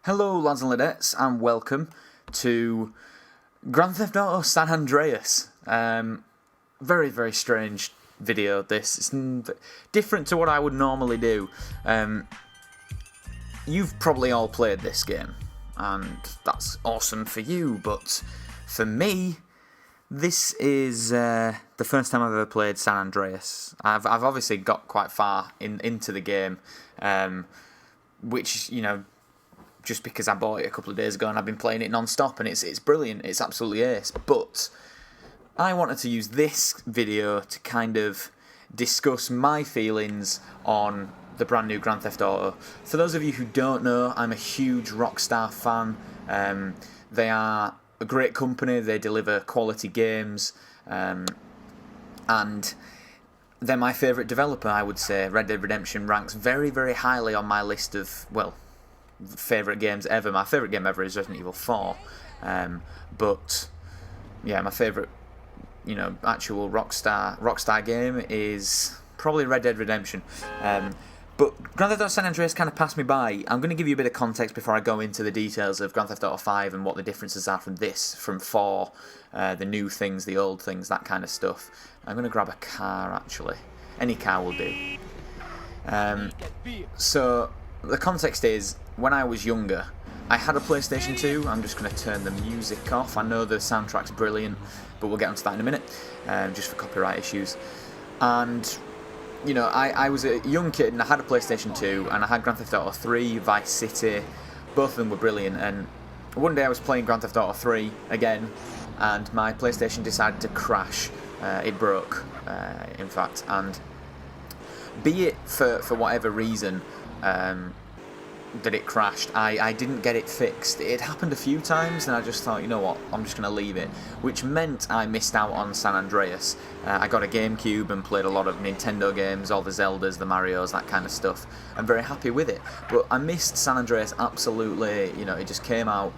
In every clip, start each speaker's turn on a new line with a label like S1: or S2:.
S1: Hello lads and ladettes and welcome to Grand Theft Auto San Andreas. Very, very strange video this. It's different to what I would normally do. You've probably all played this game and that's awesome for you, but for me this is the first time I've ever played San Andreas. I've obviously got quite far into the game, which, you know, just because I bought it a couple of days ago and I've been playing it non-stop and it's brilliant, it's absolutely ace. But I wanted to use this video to kind of discuss my feelings on the brand new Grand Theft Auto. For those of you who don't know, I'm a huge Rockstar fan. They are a great company, they deliver quality games, and they're my favourite developer, I would say. Red Dead Redemption ranks very, very highly on my list of, well, favourite games ever. My favourite game ever is Resident Evil 4, but yeah, my favourite, you know, actual Rockstar game is probably Red Dead Redemption. But Grand Theft Auto San Andreas kind of passed me by. I'm going to give you a bit of context before I go into the details of Grand Theft Auto 5 and what the differences are from 4, the new things, the old things, that kind of stuff. I'm going to grab a car, actually. Any car will do. So the context is, when I was younger, I had a PlayStation 2. I'm just going to turn the music off. I know the soundtrack's brilliant, but we'll get onto that in a minute, just for copyright issues. And, you know, I was a young kid and I had a PlayStation 2 and I had Grand Theft Auto 3, Vice City. Both of them were brilliant, and one day I was playing Grand Theft Auto 3 again and my PlayStation decided to crash. It broke, in fact, and be it for whatever reason that it crashed, I didn't get it fixed. It happened a few times and I just thought, you know what, I'm just going to leave it, which meant I missed out on San Andreas. I got a GameCube and played a lot of Nintendo games, all the Zeldas, the Marios, that kind of stuff. I'm very happy with it, but I missed San Andreas absolutely. You know, it just came out.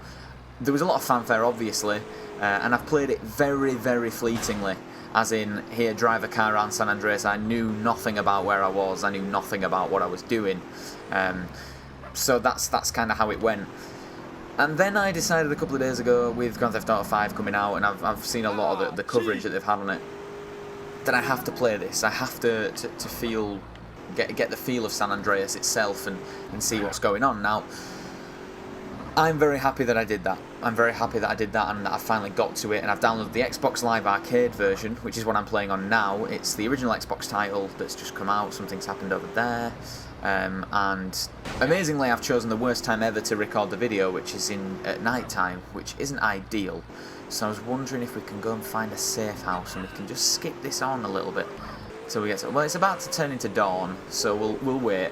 S1: There was a lot of fanfare, obviously, and I've played it very, very fleetingly. As in, here, drive a car around San Andreas. I knew nothing about where I was. I knew nothing about what I was doing. So that's kind of how it went. And then I decided a couple of days ago, with Grand Theft Auto 5 coming out, and I've seen a lot of the coverage that they've had on it, that I have to play this. I have to feel, get the feel of San Andreas itself and see what's going on. Now, I'm very happy that I did that. I'm very happy that I did that and that I finally got to it, and I've downloaded the Xbox Live Arcade version, which is what I'm playing on now. It's the original Xbox title that's just come out. Something's happened over there. And amazingly, I've chosen the worst time ever to record the video, which is at night time, which isn't ideal. So I was wondering if we can go and find a safe house and we can just skip this on a little bit. So we get to, well, it's about to turn into dawn, so we'll wait.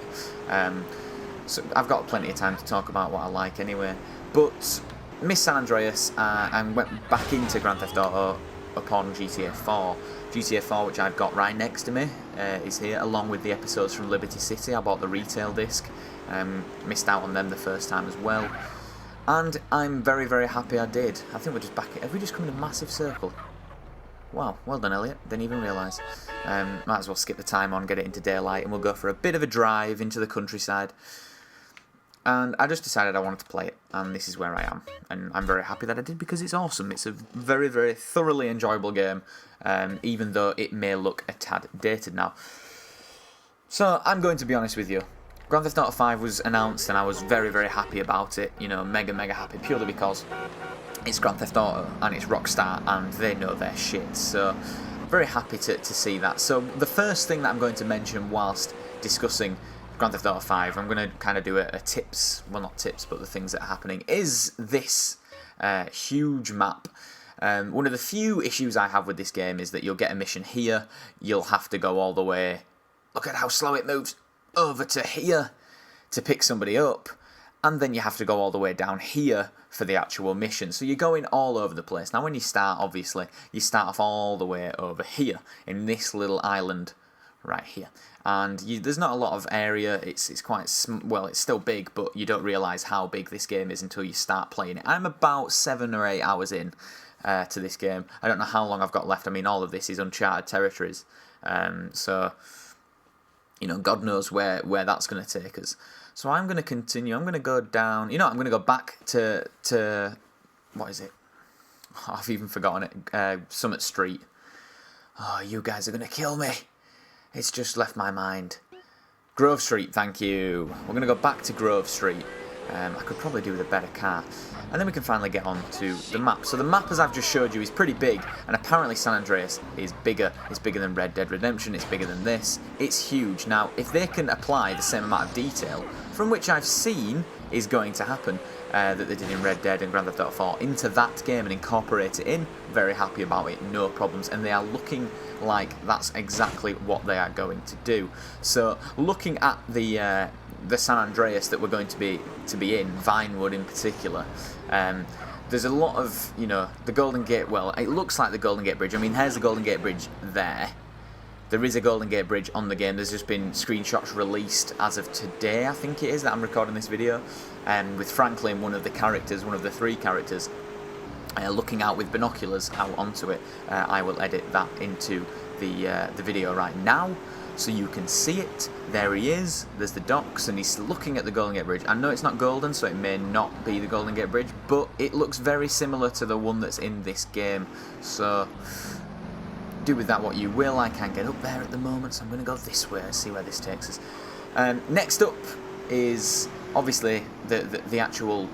S1: So I've got plenty of time to talk about what I like anyway. But Miss San Andreas, and went back into Grand Theft Auto upon GTA 4. GTA 4, which I've got right next to me, is here, along with the episodes from Liberty City. I bought the retail disc, missed out on them the first time as well, and I'm very, very happy I did. I think we're just back. Have we just come in a massive circle? Wow, well done, Elliot. Didn't even realise. Might as well skip the time on, get it into daylight, and we'll go for a bit of a drive into the countryside. And I just decided I wanted to play it, and this is where I am. And I'm very happy that I did, because it's awesome. It's a very, very thoroughly enjoyable game, even though it may look a tad dated now. So, I'm going to be honest with you. Grand Theft Auto 5 was announced, and I was very, very happy about it. You know, mega, mega happy, purely because it's Grand Theft Auto, and it's Rockstar, and they know their shit. So, very happy to see that. So, the first thing that I'm going to mention whilst discussing Grand Theft Auto 5, I'm going to kind of do a tips, well not tips, but the things that are happening, is this huge map. One of the few issues I have with this game is that you'll get a mission here, you'll have to go all the way, look at how slow it moves, over to here to pick somebody up, and then you have to go all the way down here for the actual mission. So you're going all over the place. Now when you start, obviously, you start off all the way over here, in this little island right here. And there's not a lot of area. It's quite well, it's still big, but you don't realise how big this game is until you start playing it. I'm about 7 or 8 hours in to this game. I don't know how long I've got left. I mean, all of this is uncharted territories, so you know, God knows where that's going to take us. So I'm going to continue. I'm going to go down. You know, I'm going to go back to what is it? Oh, I've even forgotten it. Summit Street. Oh, you guys are going to kill me. It's just left my mind. Grove Street, thank you. We're going to go back to Grove Street. I could probably do with a better car. And then we can finally get on to the map. So the map, as I've just showed you, is pretty big. And apparently San Andreas is bigger. It's bigger than Red Dead Redemption. It's bigger than this. It's huge. Now, if they can apply the same amount of detail, from which I've seen is going to happen, that they did in Red Dead and Grand Theft Auto 4, into that game and incorporate it in, very happy about it, no problems. And they are looking like that's exactly what they are going to do. So, looking at the San Andreas that we're going to be in, Vinewood in particular, there's a lot of, you know, the Golden Gate, well, it looks like the Golden Gate Bridge. I mean, here's the Golden Gate Bridge there. There is a Golden Gate Bridge on the game. There's just been screenshots released as of today, I think it is, that I'm recording this video, with Franklin, one of the characters, one of the 3 characters, looking out with binoculars out onto it. I will edit that into the video right now, so you can see it. There he is. There's the docks, and he's looking at the Golden Gate Bridge. I know it's not golden, so it may not be the Golden Gate Bridge, but it looks very similar to the one that's in this game. So do with that what you will. I can't get up there at the moment, so I'm going to go this way and see where this takes us. Next up is obviously the actual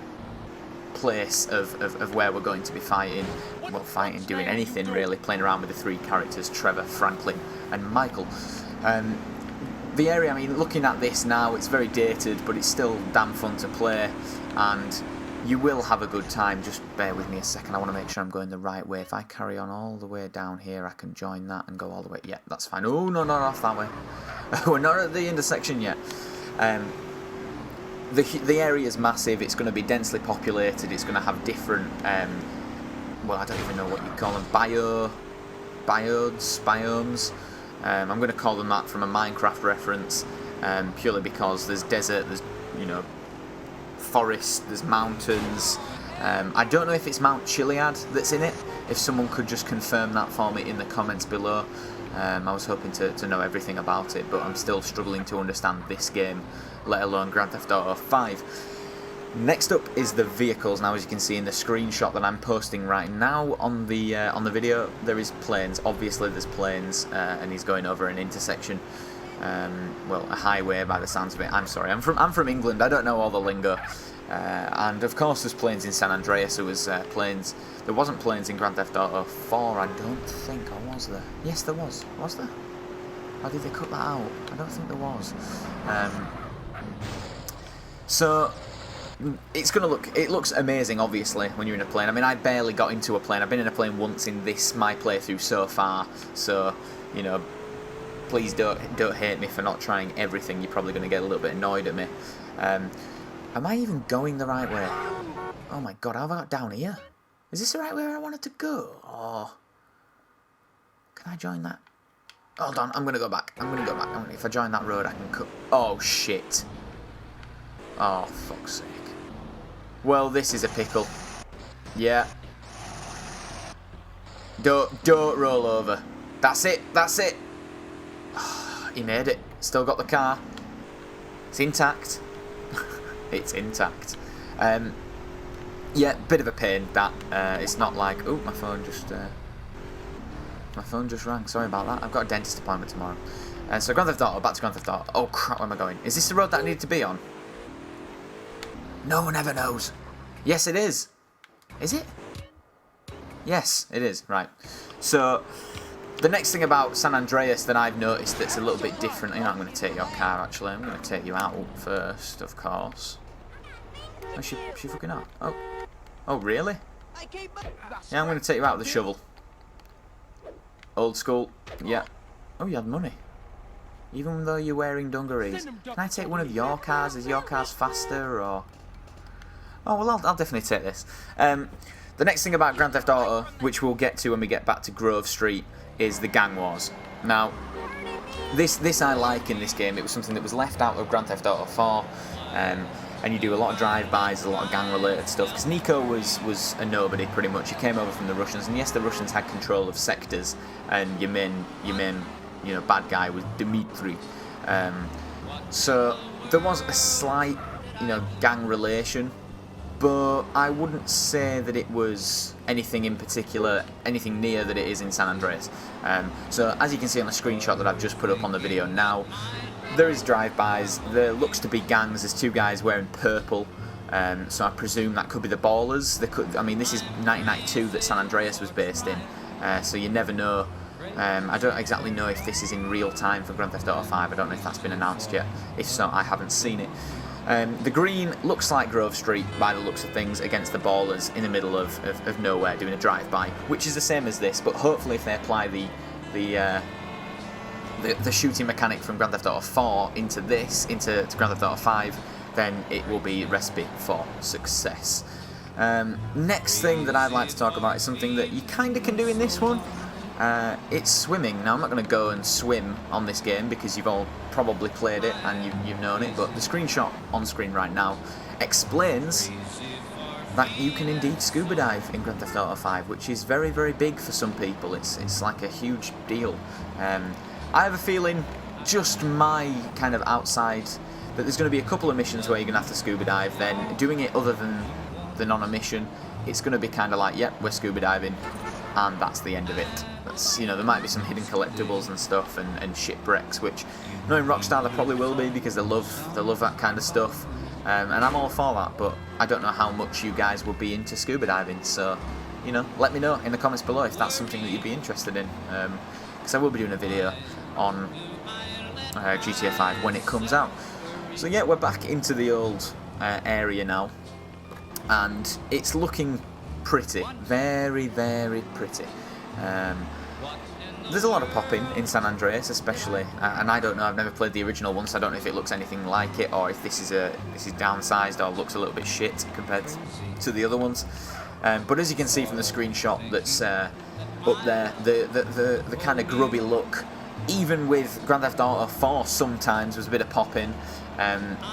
S1: place of where we're going to be fighting. Well, fighting, doing anything really, playing around with the 3 characters, Trevor, Franklin and Michael. The area, I mean, looking at this now, it's very dated, but it's still damn fun to play, and you will have a good time. Just bear with me a second, I want to make sure I'm going the right way. If I carry on all the way down here, I can join that and go all the way. Yeah, that's fine. Oh, no, not off that way. We're not at the intersection yet. The area is massive. It's going to be densely populated. It's going to have different, well, I don't even know what you call them, biomes. I'm going to call them that from a Minecraft reference, purely because there's desert, there's, you know, forest, there's mountains. I don't know if it's Mount Chiliad that's in it. If someone could just confirm that for me in the comments below. I was hoping to know everything about it, but I'm still struggling to understand this game, let alone Grand Theft Auto 5. Next up is the vehicles. Now, as you can see in the screenshot that I'm posting right now on the video, there is planes. Obviously, there's planes, and he's going over an intersection. Well, a highway by the sounds of it. I'm sorry, I'm from England. I don't know all the lingo. And of course, there's planes in San Andreas. There was planes. There wasn't planes in Grand Theft Auto 4. I don't think, or was there? Yes, there was. Was there? Or did they cut that out? I don't think there was. So it's gonna look. It looks amazing, obviously, when you're in a plane. I mean, I barely got into a plane. I've been in a plane once in my playthrough so far. So, you know, please don't hate me for not trying everything. You're probably going to get a little bit annoyed at me. Am I even going the right way? Oh my god, how have I got down here? Is this the right way I wanted to go? Oh, can I join that? Hold on, I'm going to go back. If I join that road, I can cut. Oh shit. Oh, fuck's sake. Well, this is a pickle. Yeah. Don't roll over. That's it. He made it. Still got the car. It's intact. It's intact. Yeah, bit of a pain that. It's not like, oh, my phone just rang. Sorry about that. I've got a dentist appointment tomorrow. So Grand Theft Auto, back to Grand Theft Auto. Oh crap, where am I going? Is this the road that I need to be on? No one ever knows. Yes, it is. Is it? Yes, it is. Right. So the next thing about San Andreas that I've noticed that's a little bit different. You know, I'm going to take your car. Actually, I'm going to take you out first, of course. Oh, she fucking out. Oh, really? Yeah, I'm going to take you out with the shovel. Old school. Yeah. Oh, you had money. Even though you're wearing dungarees. Can I take one of your cars? Is your car's faster, or? Oh, well, I'll definitely take this. The next thing about Grand Theft Auto, which we'll get to when we get back to Grove Street, is the gang wars. Now, this I like in this game. It was something that was left out of Grand Theft Auto 4, and you do a lot of drive-bys, a lot of gang-related stuff. Because Nico was a nobody, pretty much. He came over from the Russians, and yes, the Russians had control of sectors, and your main, bad guy was Dmitri. So there was a slight, you know, gang relation, but I wouldn't say that it was anything in particular, anything near that it is in San Andreas. So as you can see on the screenshot that I've just put up on the video now, there is drive-bys. There looks to be gangs. There's two guys wearing purple. So I presume that could be the Ballers. They could. I mean, this is 1992 that San Andreas was based in, so you never know. I don't exactly know if this is in real time for Grand Theft Auto 5. I don't know if that's been announced yet. If so, I haven't seen it. The green looks like Grove Street by the looks of things against the Ballers in the middle of nowhere doing a drive-by, which is the same as this, but hopefully if they apply the shooting mechanic from Grand Theft Auto 4 into Grand Theft Auto 5, then it will be recipe for success. Next thing that I'd like to talk about is something that you kind of can do in this one. It's swimming. Now I'm not going to go and swim on this game because you've all probably played it and you've known it, but the screenshot on screen right now explains that you can indeed scuba dive in Grand Theft Auto 5, which is very, very big for some people. It's like a huge deal. I have a feeling, just my kind of outside, that there's going to be a couple of missions where you're going to have to scuba dive. Then doing it other than on a mission, it's going to be kind of like, yep, we're scuba diving, and that's the end of it. That's, you know, there might be some hidden collectibles and stuff and shipwrecks, which knowing Rockstar there probably will be because they love that kind of stuff. And I'm all for that, but I don't know how much you guys will be into scuba diving, so, you know, let me know in the comments below if that's something that you'd be interested in, because I will be doing a video on GTA 5 when it comes out. So yeah, we're back into the old area now, and it's looking pretty, very, very pretty. There's a lot of popping in San Andreas, especially, and I don't know. I've never played the original one, so I don't know if it looks anything like it, or if this is downsized or looks a little bit shit compared to the other ones. But as you can see from the screenshot that's up there, the kind of grubby look, even with Grand Theft Auto 4, sometimes was a bit of popping.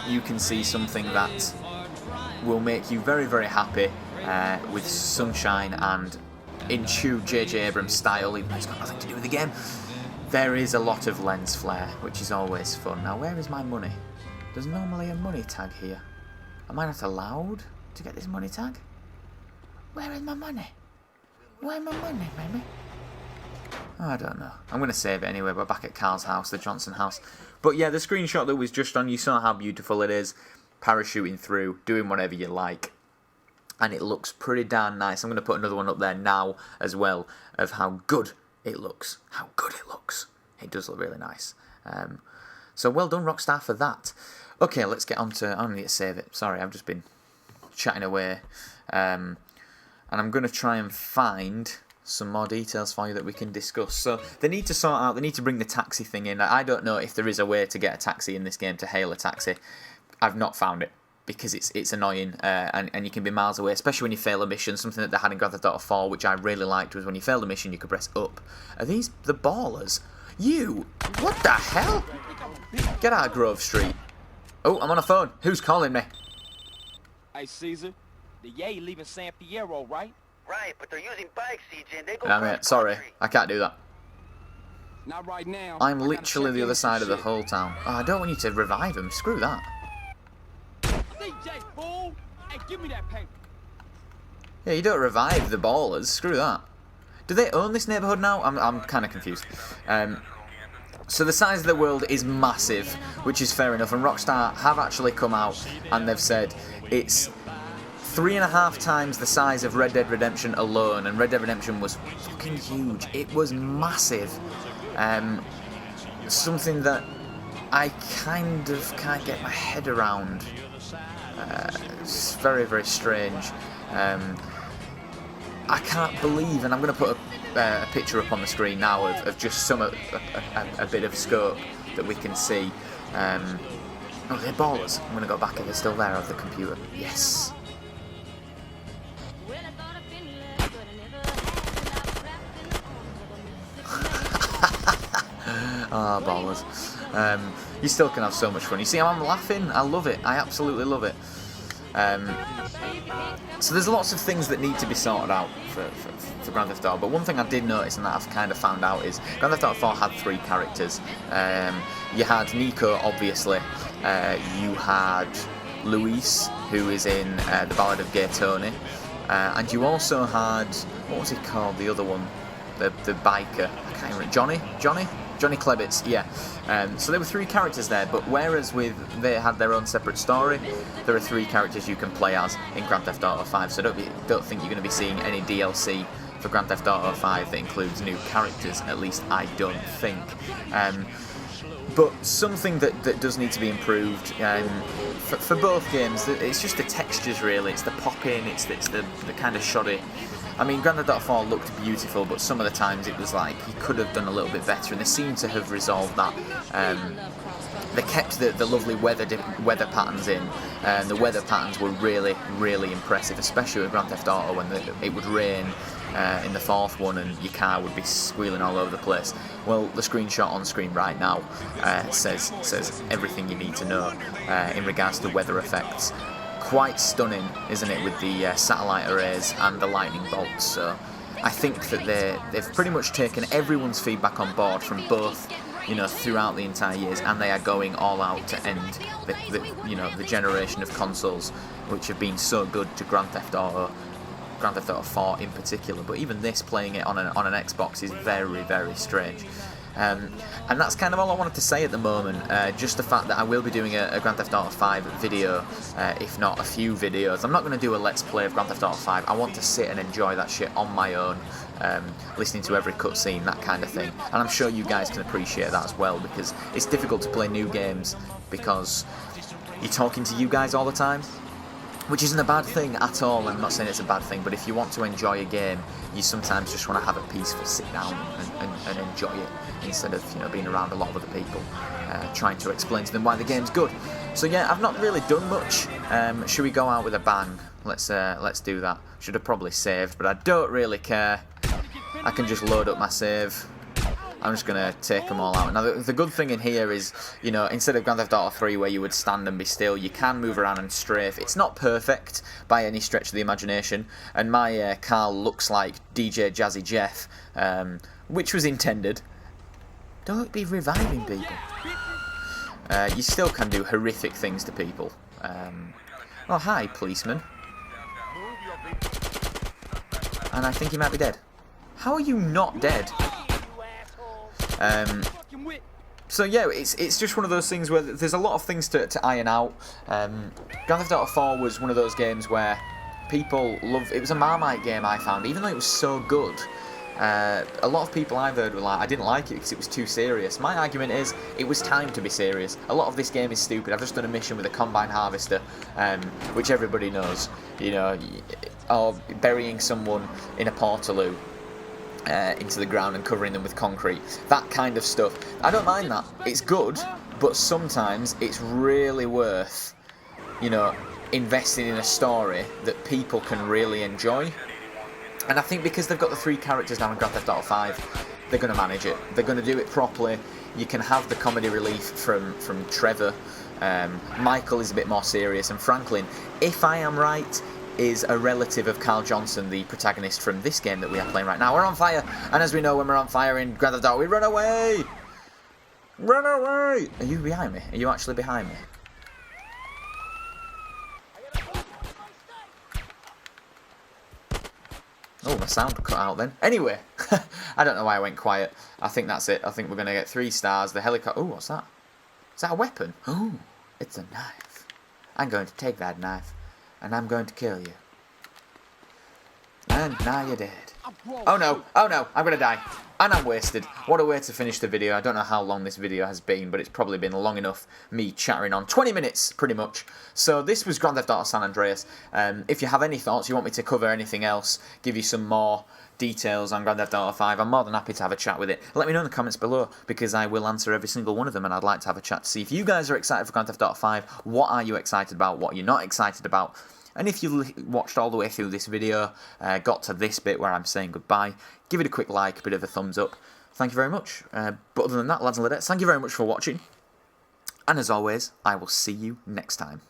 S1: You can see something that will make you very, very happy with sunshine and in true J.J. Abrams style, even though it's got nothing to do with the game. There is a lot of lens flare, which is always fun. Now, where is my money? There's normally a money tag here. Am I not allowed to get this money tag? Where is my money? Where's my money, baby? Oh, I don't know. I'm going to save it anyway. We're back at Carl's house, the Johnson house. But yeah, the screenshot that was just on, you saw how beautiful it is. Parachuting through, doing whatever you like. And it looks pretty darn nice. I'm going to put another one up there now as well of how good it looks. How good it looks. It does look really nice. So well done, Rockstar, for that. Okay, let's get on to... I need to save it. Sorry, I've just been chatting away. And I'm going to try and find some more details for you that we can discuss. So they need to sort out... They need to bring the taxi thing in. I don't know if there is a way to get a taxi in this game, to hail a taxi. I've not found it, because it's annoying, and you can be miles away, especially when you fail a mission. Something that they had in Grand Theft Auto 4, which I really liked, was when you failed a mission, you could press up. Are these the Ballers? You! What the hell? Get out of Grove Street. Oh, I'm on a phone. Who's calling me?
S2: Hey, Caesar. The Yay leaving San Fierro, right?
S3: Right, but they're using bikes, CJ, and they go
S1: Mate, sorry. I can't do that.
S2: Not right now.
S1: I'm literally the other side of the whole town. Oh, I don't want you to revive him. Screw that.
S2: CJ, fool! Hey, give me that paper.
S1: Yeah, you don't revive the Ballers. Screw that. Do they own this neighbourhood now? I'm kind of confused. So the size of the world is massive, which is fair enough. And Rockstar have actually come out and they've said it's 3.5 times the size of Red Dead Redemption alone. And Red Dead Redemption was fucking huge. It was massive. Something that I kind of can't get my head around. It's very, very strange. I can't believe, and I'm going to put a picture up on the screen now of just a bit of scope that we can see. Oh, they're Ballers. I'm going to go back if they're still there of the computer. Yes. Ah, Ballers. You still can have so much fun. You see how I'm laughing? I love it. I absolutely love it. So there's lots of things that need to be sorted out for Grand Theft Auto, but one thing I did notice and that I've kind of found out is Grand Theft Auto 4 had 3 characters. You had Nico, obviously, you had Luis, who is in The Ballad of Gay Tony, and you also had, what was he called, the other one, the biker, I can't remember, Johnny Klebitz, yeah. So there were 3 characters there, but whereas they had their own separate story, there are 3 characters you can play as in Grand Theft Auto 5, so don't think you're going to be seeing any DLC for Grand Theft Auto 5 that includes new characters, at least I don't think. But something that does need to be improved for both games, it's just the textures really, it's the pop-in, it's the kind of shoddy. I mean, Grand Theft Auto 4 looked beautiful, but some of the times it was like he could have done a little bit better, and they seem to have resolved that. They kept the lovely weather patterns in, and the weather patterns were really, really impressive, especially with Grand Theft Auto when it would rain in the 4th one and your car would be squealing all over the place. Well, the screenshot on screen right now says everything you need to know in regards to weather effects. Quite stunning, isn't it, with the satellite arrays and the lightning bolts. So I think that they've pretty much taken everyone's feedback on board from both, throughout the entire years, and they are going all out to end the generation of consoles which have been so good to Grand Theft Auto 4 in particular. But even this, playing it on an Xbox, is very, very strange. And that's kind of all I wanted to say at the moment. Just the fact that I will be doing a Grand Theft Auto 5 video, if not a few videos. I'm not going to do a Let's Play of Grand Theft Auto 5. I want to sit and enjoy that shit on my own, listening to every cutscene, that kind of thing. And I'm sure you guys can appreciate that as well, because it's difficult to play new games because you're talking to you guys all the time. Which isn't a bad thing at all, I'm not saying it's a bad thing, but if you want to enjoy a game, you sometimes just want to have a peaceful sit down and enjoy it, instead of being around a lot of other people, trying to explain to them why the game's good. So yeah, I've not really done much. Should we go out with a bang? Let's do that. Should have probably saved, but I don't really care. I can just load up my save. I'm just going to take them all out. Now, the good thing in here is, instead of Grand Theft Auto 3 where you would stand and be still, you can move around and strafe. It's not perfect by any stretch of the imagination, and my car looks like DJ Jazzy Jeff, which was intended. Don't be reviving people. You still can do horrific things to people. Oh, hi, policeman. And I think he might be dead. How are you not dead? So yeah, it's just one of those things where there's a lot of things to iron out. Grand Theft Auto 4 was one of those games where people love. It was a Marmite game, I found, even though it was so good. A lot of people I've heard were like, I didn't like it because it was too serious. My argument is, it was time to be serious. A lot of this game is stupid. I've just done a mission with a combine harvester, which everybody knows, or burying someone in a portaloo. Into the ground and covering them with concrete. That kind of stuff. I don't mind that. It's good, but sometimes it's really worth, investing in a story that people can really enjoy. And I think because they've got the 3 characters now in Grand Theft Auto 5, they're going to manage it. They're going to do it properly. You can have the comedy relief from Trevor. Michael is a bit more serious, and Franklin, if I am right, is a relative of Carl Johnson, the protagonist from this game that we are playing right now. We're on fire, and as we know, when we're on fire in Grand Theft Auto, we run away! Run away! Are you behind me? Are you actually behind me? Oh, my sound cut out then. Anyway, I don't know why I went quiet. I think that's it. I think we're going to get 3 stars. The helicopter... Oh, what's that? Is that a weapon? Oh, it's a knife. I'm going to take that knife, and I'm going to kill you. And now you're dead. Oh no, I'm going to die. And I'm wasted. What a way to finish the video. I don't know how long this video has been, but it's probably been long enough, me chattering on. 20 minutes, pretty much. So this was Grand Theft Auto San Andreas. If you have any thoughts, you want me to cover anything else, give you some more details on Grand Theft Auto 5, I'm more than happy to have a chat with it. Let me know in the comments below, because I will answer every single one of them, and I'd like to have a chat to see if you guys are excited for Grand Theft Auto 5, what are you excited about, what you're not excited about. And if you watched all the way through this video, got to this bit where I'm saying goodbye, give it a quick like, a bit of a thumbs up. Thank you very much. But other than that, lads and ladettes, thank you very much for watching. And as always, I will see you next time.